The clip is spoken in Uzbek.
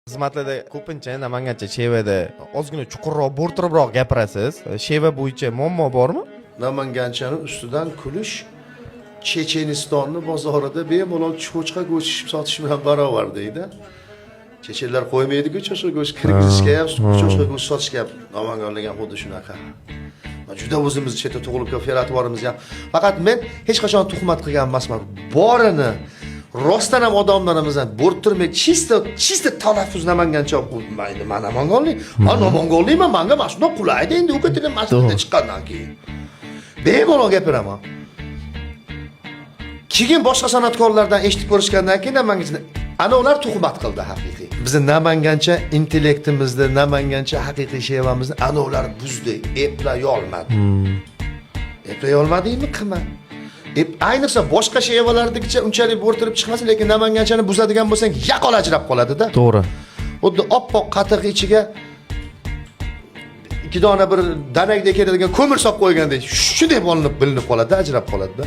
Xizmatlarda ko'pincha namangancha Shevada ozgina chuqurroq, bo'rtibroq gapirasiz. Sheva bo'yicha muammo bormi? Namanganchani ustidan kulish Chechenistonni bozorida bemalol cho'chqa go'sht sotish bilan barobar deydi. Chechenlar qo'ymaydi-ku cho'chqa go'sht kirgizishga ham, cho'chqa go'sht sotishga ham. Namanganlik ham xuddi shunaqa. Juda o'zimiz chetda tug'ilib fe'l-atvorimiz ham. Faqat men hech qachon tuhmat qilgan emasman. Borini rostdan ham odamlarimizdan bo'rttirmay chista talaffuz namangancha mayli, men namanganlik. Men namanganlikman, menga mana shunday qulaydi endi u yerdan masjidga chiqqandan keyin. Bemalol gapiraman. Keyin boshqa san'atkorlardan eshitib ko'rishgandan keyin namangancha ana ular tuhmat qildi haqiqiy. Bizning namangancha intellektimizda, namangancha haqiqiy shevamizni ana ular buzdi, eplay olmadi. Eplay olmadingmi, qilma. Ayniqsa boshqa shevalardagicha unchalik bo'rtirib chiqmasa, lekin namanganchani buzadigan bo'lsang, yaqol ajrab qoladi-da. To'g'ri. Xuddi oppoq qatiq ichiga ikki dona bir danakdek keladigan ko'mir solib qo'ygandek, shunday bilinib qoladi, ajrab qoladi-da.